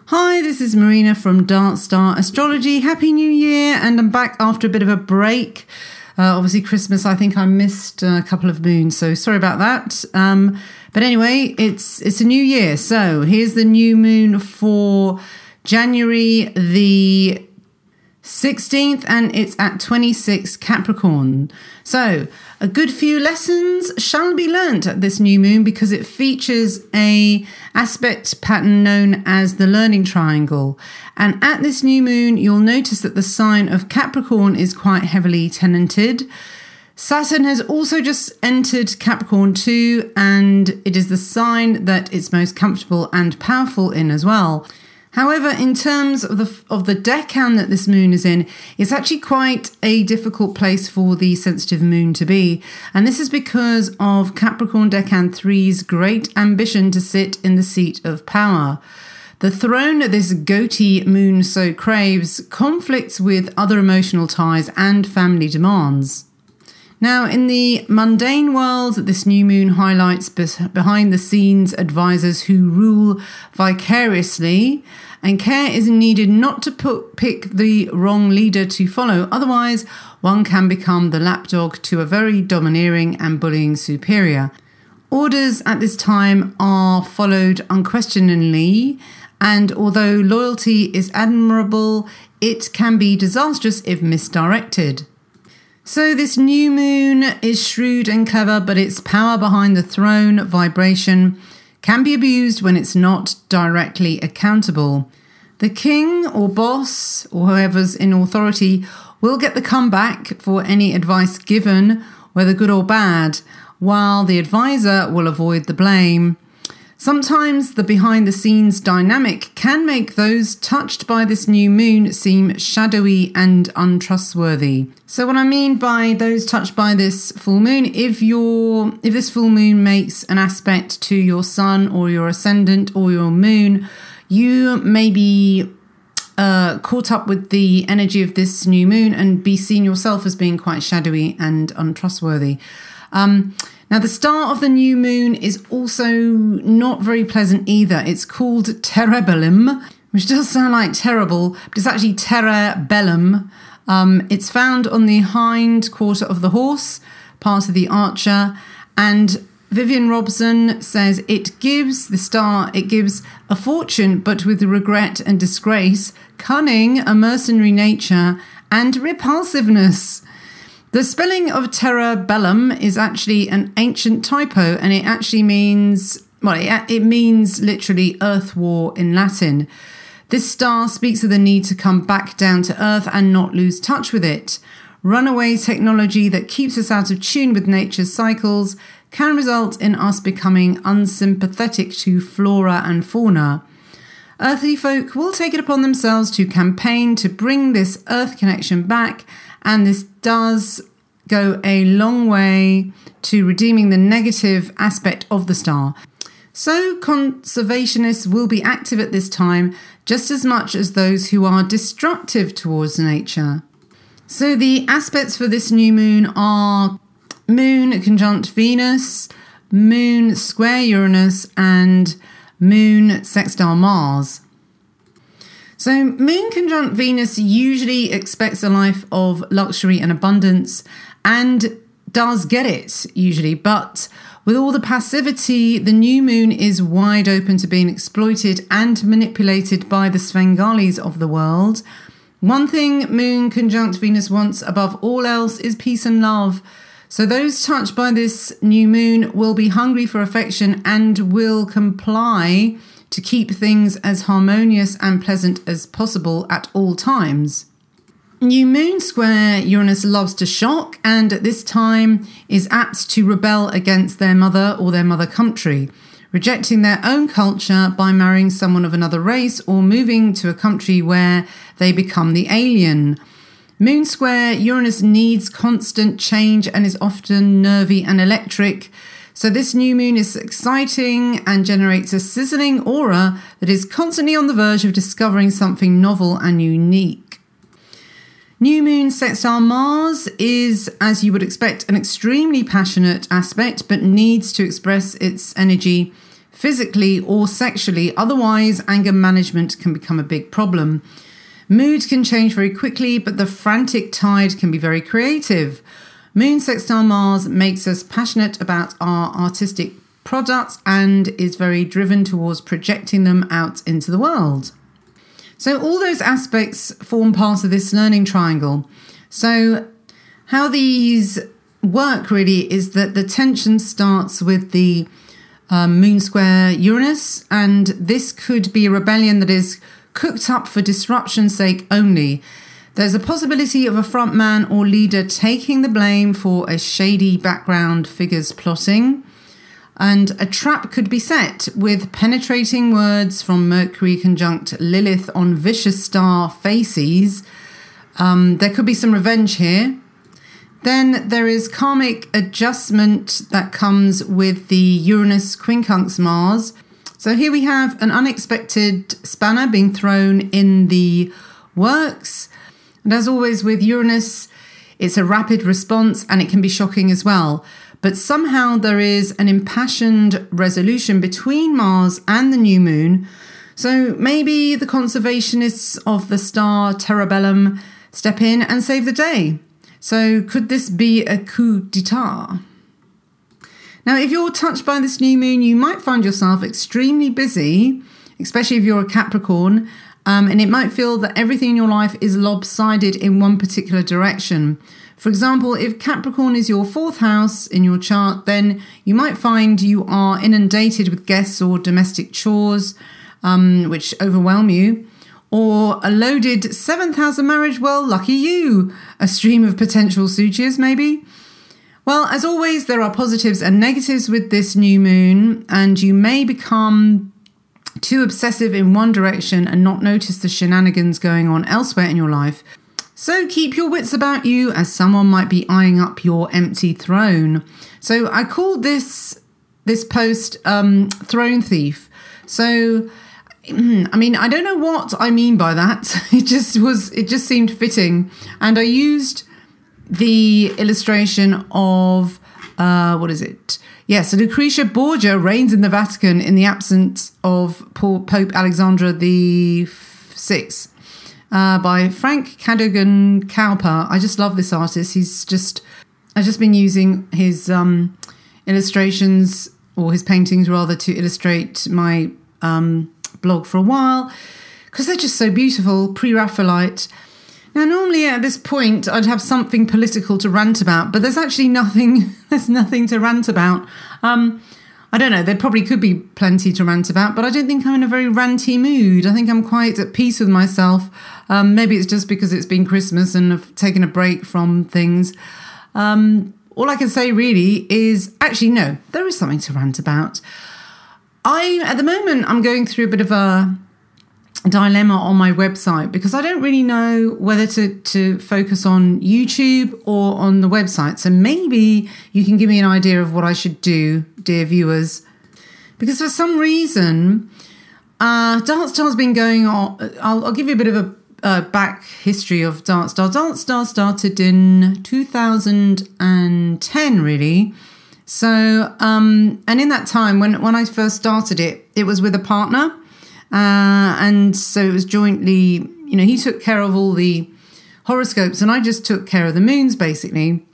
Hi, this is Marina from Darkstar Astrology. Happy New Year, and I'm back after a bit of a break. Obviously Christmas, I think I missed a couple of moons, so sorry about that. But anyway, it's a new year. So here's the new moon for January the 16th, and it's at 26 Capricorn. So a good few lessons shall be learnt at this new moon because it features a aspect pattern known as the learning triangle. And at this new moon, you'll notice that the sign of Capricorn is quite heavily tenanted. Saturn has also just entered Capricorn too, and it is the sign that it's most comfortable and powerful in as well. However, in terms of the decan that this moon is in, it's actually quite a difficult place for the sensitive moon to be. And this is because of Capricorn Decan 3's great ambition to sit in the seat of power. The throne that this goatee moon so craves conflicts with other emotional ties and family demands. Now, in the mundane world, this new moon highlights behind-the-scenes advisors who rule vicariously, and care is needed not to pick the wrong leader to follow. Otherwise, one can become the lapdog to a very domineering and bullying superior. Orders at this time are followed unquestioningly, and although loyalty is admirable, it can be disastrous if misdirected. So this new moon is shrewd and clever, but its power behind the throne vibration can be abused when it's not directly accountable. The king or boss or whoever's in authority will get the comeback for any advice given, whether good or bad, while the advisor will avoid the blame. Sometimes the behind-the-scenes dynamic can make those touched by this new moon seem shadowy and untrustworthy. So what I mean by those touched by this full moon, if this full moon makes an aspect to your sun or your ascendant or your moon, you may be caught up with the energy of this new moon and be seen yourself as being quite shadowy and untrustworthy. Now, the star of the new moon is also not very pleasant either. It's called Terebellum, which does sound like terrible, but it's actually Terra Bellum. It's found on the hind quarter of the horse, part of the archer, and Vivian Robson says it gives a fortune, but with regret and disgrace, cunning, a mercenary nature, and repulsiveness. The spelling of Terra Bellum is actually an ancient typo, and it actually means, it means literally earth war in Latin. This star speaks of the need to come back down to earth and not lose touch with it. Runaway technology that keeps us out of tune with nature's cycles can result in us becoming unsympathetic to flora and fauna. Earthly folk will take it upon themselves to campaign to bring this earth connection back, and this does go a long way to redeeming the negative aspect of the star. So conservationists will be active at this time just as much as those who are destructive towards nature. So the aspects for this new moon are Moon conjunct Venus, Moon square Uranus, and Moon sextile Mars. So Moon conjunct Venus usually expects a life of luxury and abundance, and does get it usually, but with all the passivity, the new moon is wide open to being exploited and manipulated by the Svengalis of the world. One thing Moon conjunct Venus wants above all else is peace and love. So those touched by this new moon will be hungry for affection and will comply to keep things as harmonious and pleasant as possible at all times. New moon square Uranus loves to shock, and at this time is apt to rebel against their mother or their mother country, rejecting their own culture by marrying someone of another race or moving to a country where they become the alien. Moon square Uranus needs constant change and is often nervy and electric. So this new moon is exciting and generates a sizzling aura that is constantly on the verge of discovering something novel and unique. New moon sextile Mars is, as you would expect, an extremely passionate aspect, but needs to express its energy physically or sexually. Otherwise, anger management can become a big problem. Mood can change very quickly, but the frantic tide can be very creative. Moon sextile Mars makes us passionate about our artistic products and is very driven towards projecting them out into the world. So all those aspects form part of this learning triangle. So how these work really is that the tension starts with the moon square Uranus, and this could be a rebellion that is cooked up for disruption's sake only. There's a possibility of a front man or leader taking the blame for a shady background figure's plotting. And a trap could be set with penetrating words from Mercury conjunct Lilith on vicious star faces. There could be some revenge here. Then there is karmic adjustment that comes with the Uranus quincunx Mars. So here we have an unexpected spanner being thrown in the works. And as always with Uranus, it's a rapid response and it can be shocking as well. But somehow there is an impassioned resolution between Mars and the new moon. So maybe the conservationists of the star Terabellum step in and save the day. So could this be a coup d'etat? Now, if you're touched by this new moon, you might find yourself extremely busy, especially if you're a Capricorn, and it might feel that everything in your life is lopsided in one particular direction. For example, if Capricorn is your 4th house in your chart, then you might find you are inundated with guests or domestic chores, which overwhelm you. Or a loaded 7th house of marriage, well, lucky you. A stream of potential suitors, maybe. Well, as always, there are positives and negatives with this new moon, and you may become too obsessive in one direction and not notice the shenanigans going on elsewhere in your life. So keep your wits about you, as someone might be eyeing up your empty throne. So I called this post Throne Thief. So I mean, I don't know what I mean by that. It just seemed fitting. And I used the illustration of, what is it? Yes, so Lucretia Borgia reigns in the Vatican in the absence of Pope Alexander VI, by Frank Cadogan Cowper. I just love this artist. I've just been using his illustrations, or his paintings rather, to illustrate my blog for a while, because they're just so beautiful, pre-Raphaelite. Now, normally at this point, I'd have something political to rant about, but there's actually nothing. There's nothing to rant about. I don't know. There probably could be plenty to rant about, but I don't think I'm in a very ranty mood. I think I'm quite at peace with myself. Maybe it's just because it's been Christmas and I've taken a break from things. All I can say really is, actually, no, there is something to rant about. At the moment, I'm going through a bit of a dilemma on my website, because I don't really know whether to focus on YouTube or on the website. So maybe you can give me an idea of what I should do, dear viewers. Because for some reason, Darkstar's been going on. I'll give you a bit of a back history of Darkstar. Darkstar started in 2010, really. So, and in that time, when I first started it, it was with a partner. And so it was jointly, he took care of all the horoscopes and I just took care of the moons, basically,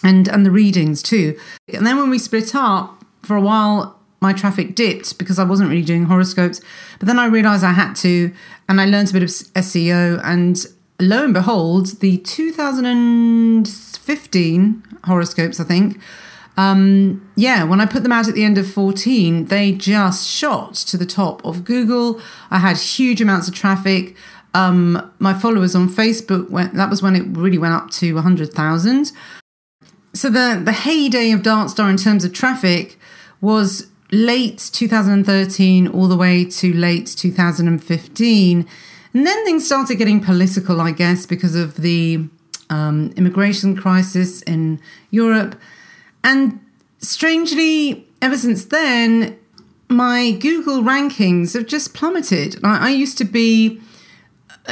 and the readings too. And then when we split up, for a while, my traffic dipped because I wasn't really doing horoscopes. But then I realized I had to, and I learned a bit of SEO, and lo and behold, the 2015 horoscopes, I think, when I put them out at the end of 14, they just shot to the top of Google. I had huge amounts of traffic. My followers on Facebook, that was when it really went up to 100,000. So the heyday of Darkstar in terms of traffic was late 2013 all the way to late 2015. And then things started getting political, I guess, because of the immigration crisis in Europe. And strangely, ever since then, my Google rankings have just plummeted. I used to be,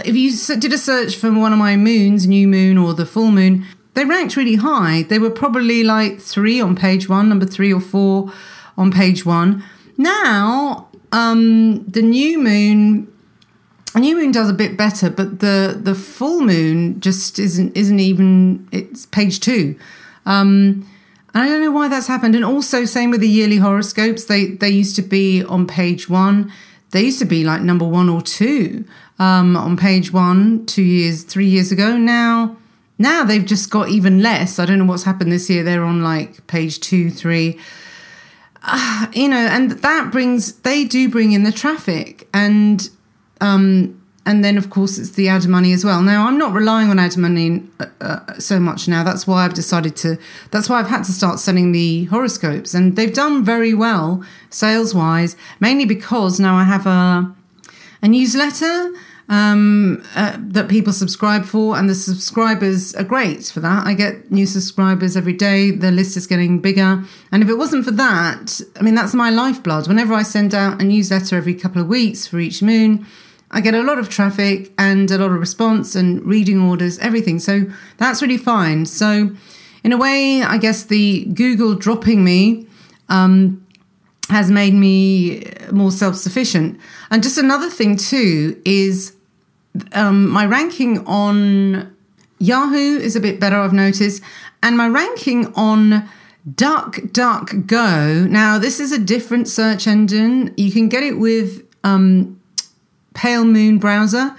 if you did a search for one of my moons, new moon or the full moon, they ranked really high. They were probably like 3 on page 1, number 3 or 4 on page 1. now the new moon does a bit better, but the full moon just isn't even. It's page 2. And I don't know why that's happened. And also same with the yearly horoscopes. They used to be on page 1. They used to be like number 1 or 2 on page 1 3 years ago. Now they've just got even less. I don't know what's happened this year. They're on like page 2, 3. And they do bring in the traffic, and then of course it's the ad money as well. Now I'm not relying on ad money so much now. That's why I've had to start selling the horoscopes, and they've done very well sales wise, mainly because now I have a newsletter that people subscribe for, and the subscribers are great for that. I get new subscribers every day. The list is getting bigger, and if it wasn't for that, I mean, that's my lifeblood. Whenever I send out a newsletter every couple of weeks for each moon, I get a lot of traffic and a lot of response and reading orders, everything. So that's really fine. So in a way, I guess the Google dropping me has made me more self-sufficient. And just another thing too is my ranking on Yahoo is a bit better, I've noticed. And my ranking on DuckDuckGo, now this is a different search engine. You can get it with Pale Moon browser,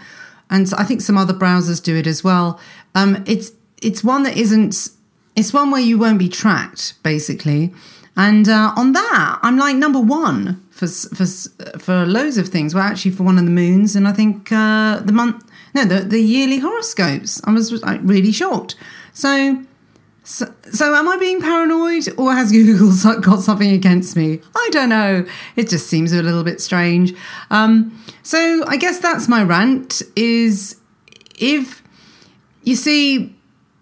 and I think some other browsers do it as well. It's one that isn't. It's one where you won't be tracked, basically. And on that, I'm like number 1 for loads of things. Well, actually, for one of the moons, and I think the yearly horoscopes. I was really shocked. So am I being paranoid, or has Google got something against me? I don't know. It just seems a little bit strange. So I guess that's my rant, is if you see,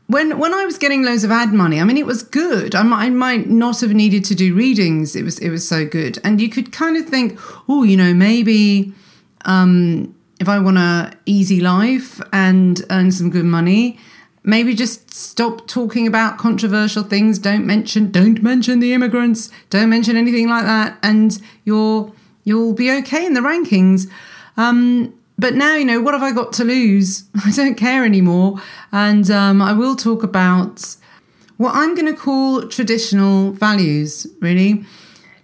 when I was getting loads of ad money, I mean, it was good. I might not have needed to do readings. It was so good. And you could kind of think, oh, maybe if I want a easy life and earn some good money, maybe just stop talking about controversial things. Don't mention the immigrants. Don't mention anything like that, and you'll be okay in the rankings. But now, what have I got to lose? I don't care anymore. And I will talk about what I'm going to call traditional values, really.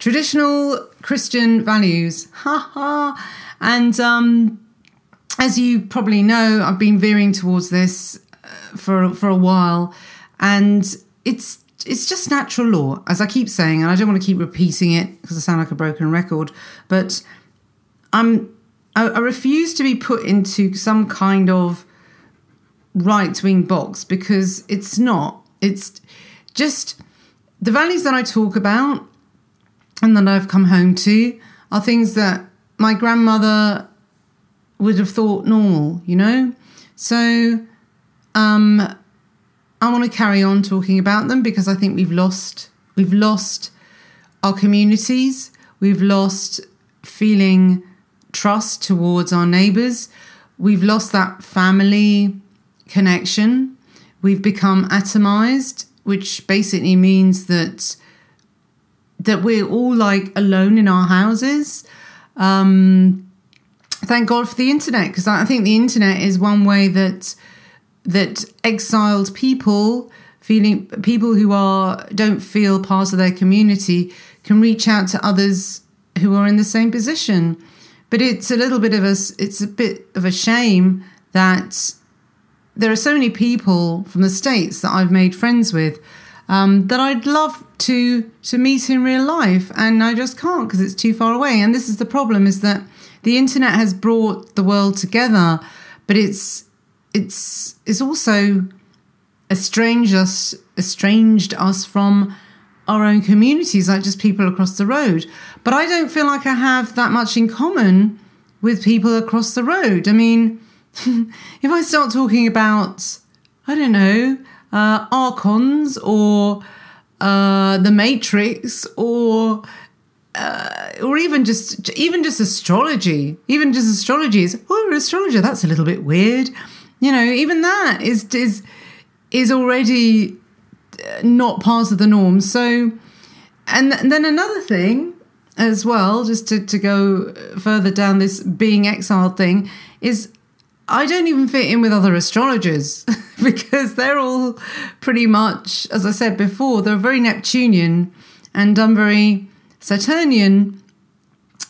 Traditional Christian values. Ha ha. And as you probably know, I've been veering towards this for a while, and it's just natural law, as I keep saying, and I don't want to keep repeating it because I sound like a broken record, but I refuse to be put into some kind of right-wing box, because it's not. It's just the values that I talk about and that I've come home to are things that my grandmother would have thought normal, So I want to carry on talking about them, because I think we've lost our communities. We've lost feeling trust towards our neighbours. We've lost that family connection. We've become atomized, which basically means that we're all like alone in our houses. Thank God for the internet, because I think the internet is one way that exiled people who don't feel part of their community can reach out to others who are in the same position. But it's a bit of a shame that there are so many people from the States that I've made friends with that I'd love to meet in real life, and I just can't because it's too far away. And this is the problem, is that the internet has brought the world together, but it's also estranged us from our own communities, like just people across the road. But I don't feel like I have that much in common with people across the road. I mean, if I start talking about, I don't know, archons or the Matrix or even just astrology. Even just astrology is, oh, an astrologer, that's a little bit weird. Even that is already not part of the norm. So, and then another thing as well, just to go further down this being exiled thing, is I don't even fit in with other astrologers because they're all pretty much, as I said before, they're very Neptunian and I'm very Saturnian.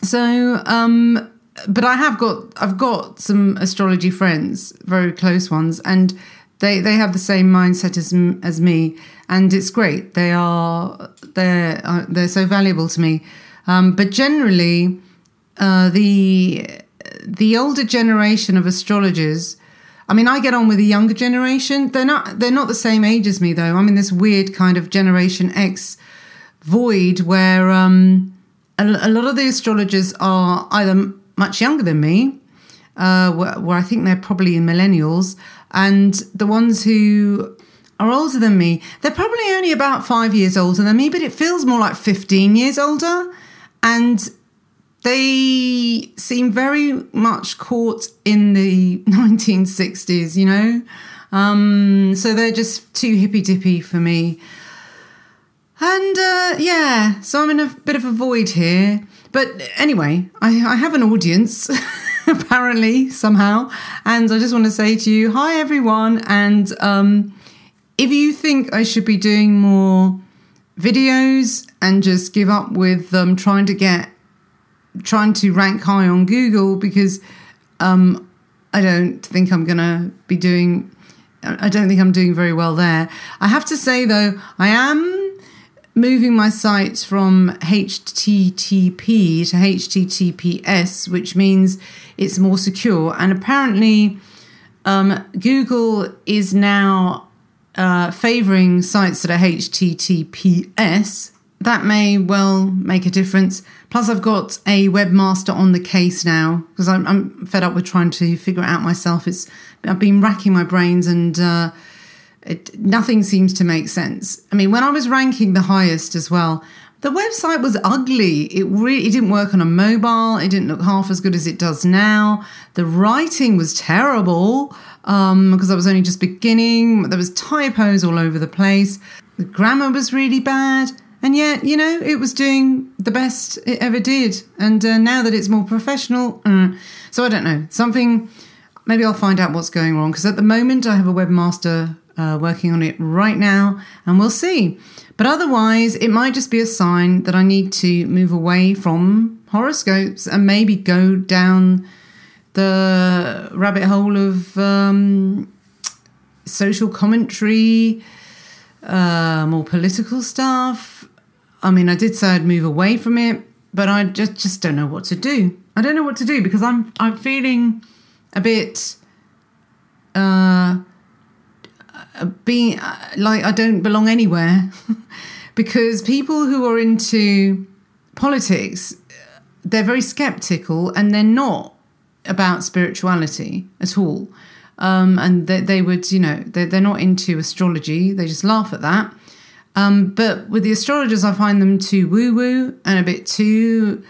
So, but I've got some astrology friends, very close ones, and they have the same mindset as me, and it's great. They're so valuable to me. But generally, the older generation of astrologers, I mean, I get on with the younger generation. They're not the same age as me, though. I'm in this weird kind of Generation X void where a lot of the astrologers are either much younger than me, where I think they're probably millennials, and the ones who are older than me, they're probably only about 5 years older than me, but it feels more like 15 years older. And they seem very much caught in the 1960s, you know? So they're just too hippy-dippy for me. And yeah, so I'm in a bit of a void here. But anyway, I have an audience, apparently, somehow. And I just want to say to you, hi, everyone. And if you think I should be doing more videos and just give up with trying to rank high on Google, because I don't think I'm doing very well there. I have to say, though, I am moving my site from HTTP to HTTPS, which means it's more secure. And apparently Google is now favouring sites that are HTTPS. That may well make a difference. Plus, I've got a webmaster on the case now because I'm fed up with trying to figure it out myself. I've been racking my brains and nothing seems to make sense. I mean, when I was ranking the highest as well, the website was ugly. It didn't work on a mobile. It didn't look half as good as it does now. The writing was terrible because I was only just beginning. There was typos all over the place. The grammar was really bad. And yet, you know, it was doing the best it ever did. And now that it's more professional, so I don't know. Maybe I'll find out what's going wrong. Because at the moment, I have a webmaster working on it right now. And we'll see. But otherwise, it might just be a sign that I need to move away from horoscopes and maybe go down the rabbit hole of social commentary, more political stuff. I mean, I did say I'd move away from it, but I just don't know what to do. I don't know what to do because I'm feeling a bit being like I don't belong anywhere because people who are into politics, they're very skeptical and they're not about spirituality at all. And they would, you know, they're not into astrology. They just laugh at that. But with the astrologers, I find them too woo-woo and a bit too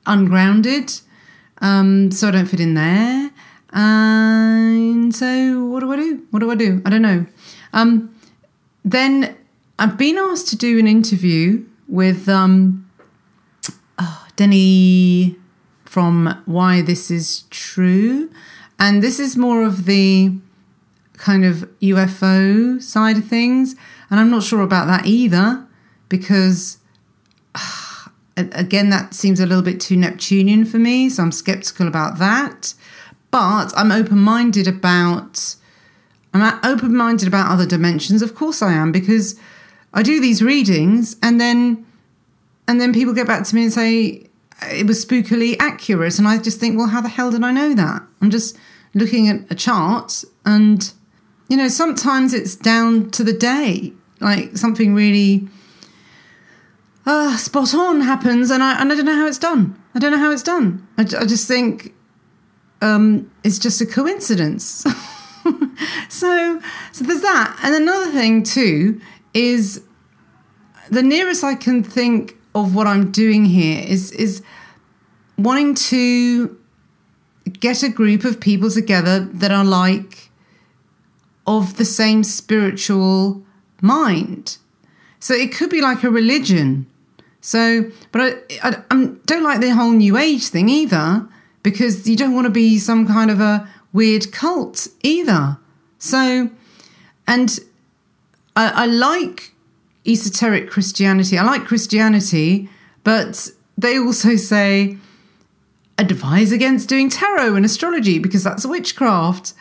ungrounded. So I don't fit in there. And so what do I do? I don't know. Then I've been asked to do an interview with Denny from Why This Is True. And this is more of the kind of UFO side of things. And I'm not sure about that either because, again, that seems a little bit too Neptunian for me. So I'm skeptical about that. But I'm open-minded about other dimensions. Of course I am, because I do these readings and then people get back to me and say it was spookily accurate. And I just think, well, how the hell did I know that? I'm just looking at a chart and, you know, sometimes it's down to the day. Like something really spot on happens and I don't know how it's done. I just think it's just a coincidence. So there's that. And another thing too is the nearest I can think of what I'm doing here is wanting to get a group of people together that are like of the same spiritual mind. So it could be like a religion. So, but I don't like the whole New Age thing either, because you don't want to be some kind of a weird cult either. So, and I like esoteric Christianity. I like Christianity, but they also say advise against doing tarot and astrology because that's witchcraft.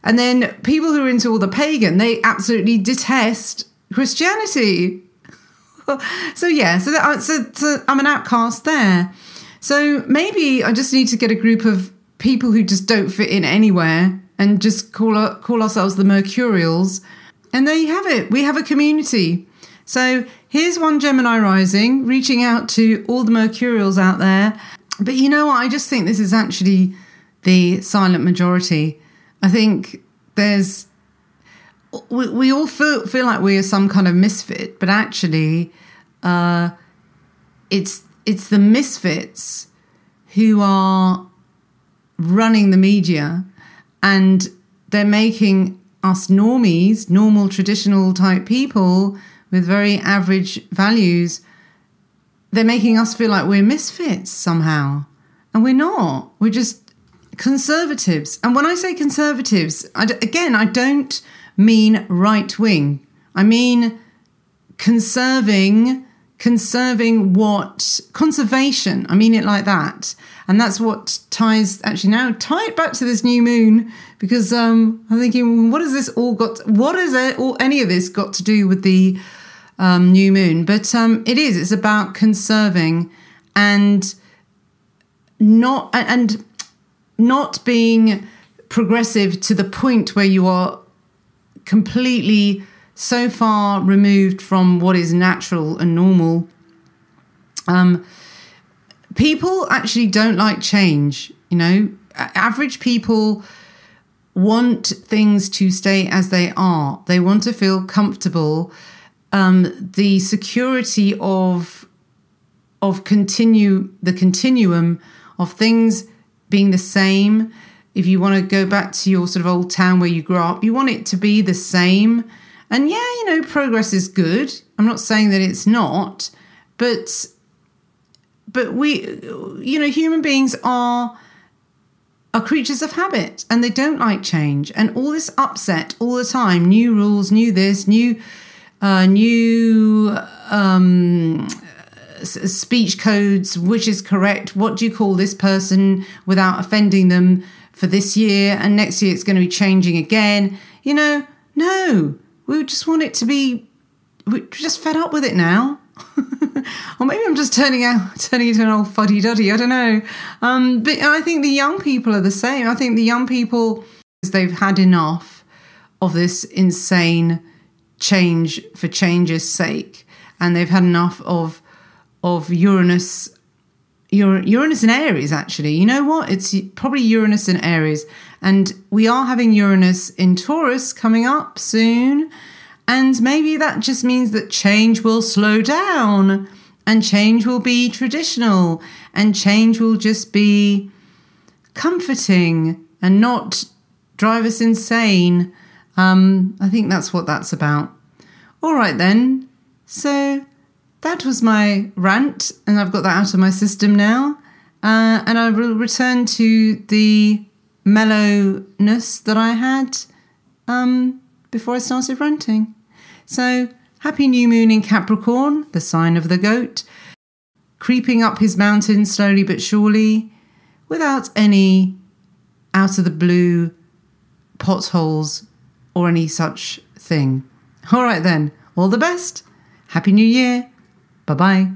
And then people who are into all the pagan, they absolutely detest Christianity. So yeah, so I'm an outcast there. So maybe I just need to get a group of people who just don't fit in anywhere and just call ourselves the Mercurials. And there you have it. We have a community. So here's one Gemini rising, reaching out to all the Mercurials out there. But you know what? I just think this is actually the silent majority. I think we all feel like we are some kind of misfit, but actually it's the misfits who are running the media, and they're making us normies, normal traditional type people with very average values, they're making us feel like we're misfits somehow. And we're not. We're just conservatives. And when I say conservatives, I don't mean right wing. I mean conserving conservation. I mean it like that. And that's what tie it back to this new moon, because I'm thinking, what has any of this got to do with the new moon? But it's about conserving and not being progressive to the point where you are completely so far removed from what is natural and normal. People actually don't like change. Average people want things to stay as they are. They want to feel comfortable. The security of the continuum of things being the same. If you want to go back to your sort of old town where you grew up, you want it to be the same. And yeah, progress is good. I'm not saying that it's not, but we, human beings are creatures of habit, and they don't like change. And all this upset all the time, new rules, new this, new speech codes, which is correct. What do you call this person without offending them for this year? And next year it's going to be changing again. No, we just want it to be, we're just fed up with it now. Or maybe I'm just turning into an old fuddy-duddy, I don't know. But I think the young people are the same. I think the young people, they've had enough of this insane change for change's sake. And they've had enough of Uranus-in-Aries, actually. You know what? It's probably Uranus-in-Aries. And we are having Uranus in Taurus coming up soon. And maybe that just means that change will slow down, and change will be traditional, and change will just be comforting and not drive us insane. I think that's what that's about. All right, then. So that was my rant, and I've got that out of my system now. And I will return to the mellowness that I had before I started ranting. So, happy new moon in Capricorn, the sign of the goat, creeping up his mountain slowly but surely, without any out of the blue potholes or any such thing. All right then, all the best. Happy New Year. Bye-bye.